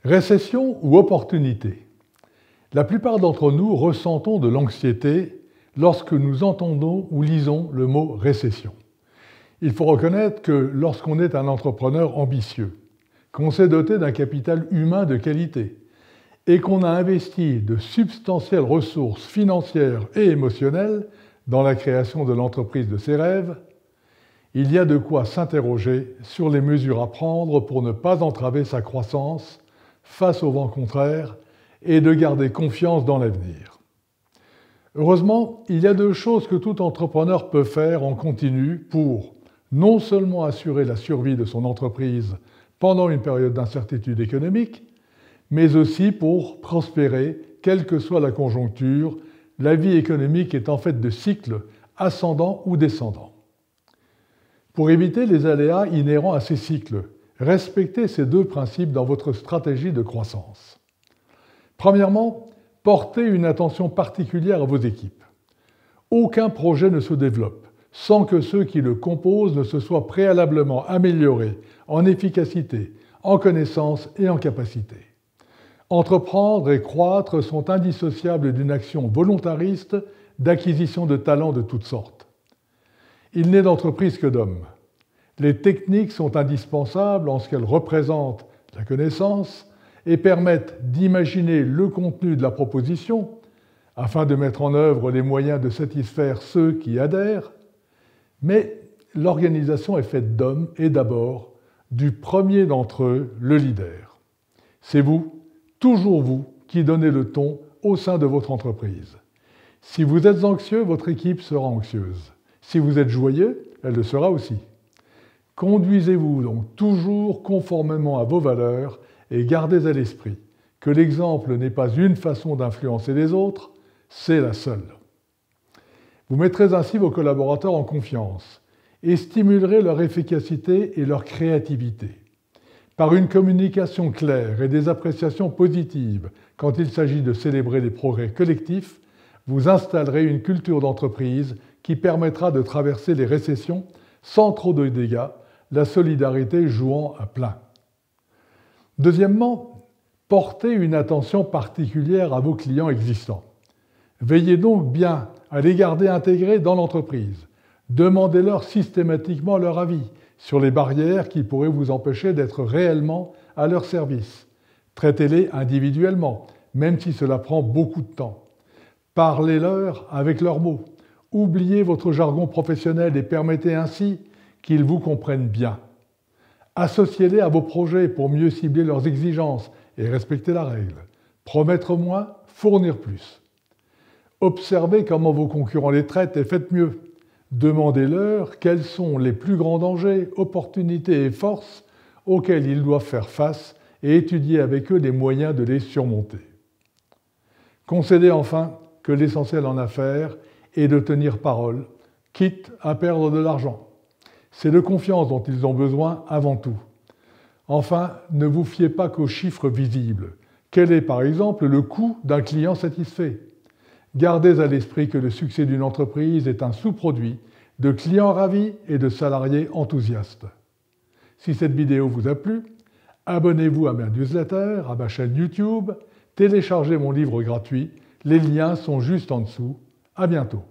Récession ou opportunité? La plupart d'entre nous ressentons de l'anxiété lorsque nous entendons ou lisons le mot récession. Il faut reconnaître que lorsqu'on est un entrepreneur ambitieux, qu'on s'est doté d'un capital humain de qualité et qu'on a investi de substantielles ressources financières et émotionnelles dans la création de l'entreprise de ses rêves, il y a de quoi s'interroger sur les mesures à prendre pour ne pas entraver sa croissance face au vent contraire et de garder confiance dans l'avenir. Heureusement, il y a deux choses que tout entrepreneur peut faire en continu pour non seulement assurer la survie de son entreprise pendant une période d'incertitude économique, mais aussi pour prospérer, quelle que soit la conjoncture. La vie économique est en fait de cycles ascendants ou descendants. Pour éviter les aléas inhérents à ces cycles, respectez ces deux principes dans votre stratégie de croissance. Premièrement, portez une attention particulière à vos équipes. Aucun projet ne se développe sans que ceux qui le composent ne se soient préalablement améliorés en efficacité, en connaissance et en capacité. Entreprendre et croître sont indissociables d'une action volontariste d'acquisition de talents de toutes sortes. Il n'est d'entreprise que d'hommes. Les techniques sont indispensables en ce qu'elles représentent la connaissance et permettent d'imaginer le contenu de la proposition afin de mettre en œuvre les moyens de satisfaire ceux qui adhèrent, mais l'organisation est faite d'hommes et d'abord du premier d'entre eux, le leader. C'est vous, toujours vous, qui donnez le ton au sein de votre entreprise. Si vous êtes anxieux, votre équipe sera anxieuse. Si vous êtes joyeux, elle le sera aussi. Conduisez-vous donc toujours conformément à vos valeurs et gardez à l'esprit que l'exemple n'est pas une façon d'influencer les autres, c'est la seule. Vous mettrez ainsi vos collaborateurs en confiance et stimulerez leur efficacité et leur créativité. Par une communication claire et des appréciations positives quand il s'agit de célébrer les progrès collectifs, vous installerez une culture d'entreprise qui permettra de traverser les récessions sans trop de dégâts, la solidarité jouant à plein. Deuxièmement, portez une attention particulière à vos clients existants. Veillez donc bien à les garder intégrés dans l'entreprise. Demandez-leur systématiquement leur avis sur les barrières qui pourraient vous empêcher d'être réellement à leur service. Traitez-les individuellement, même si cela prend beaucoup de temps. Parlez-leur avec leurs mots. Oubliez votre jargon professionnel et permettez ainsi qu'ils vous comprennent bien. Associez-les à vos projets pour mieux cibler leurs exigences et respecter la règle. Promettre moins, fournir plus. Observez comment vos concurrents les traitent et faites mieux. Demandez-leur quels sont les plus grands dangers, opportunités et forces auxquels ils doivent faire face et étudiez avec eux les moyens de les surmonter. Concédez enfin que l'essentiel en affaires est de tenir parole, quitte à perdre de l'argent. C'est de confiance dont ils ont besoin avant tout. Enfin, ne vous fiez pas qu'aux chiffres visibles. Quel est par exemple le coût d'un client satisfait? Gardez à l'esprit que le succès d'une entreprise est un sous-produit de clients ravis et de salariés enthousiastes. Si cette vidéo vous a plu, abonnez-vous à ma newsletter, à ma chaîne YouTube, téléchargez mon livre gratuit, les liens sont juste en dessous. À bientôt.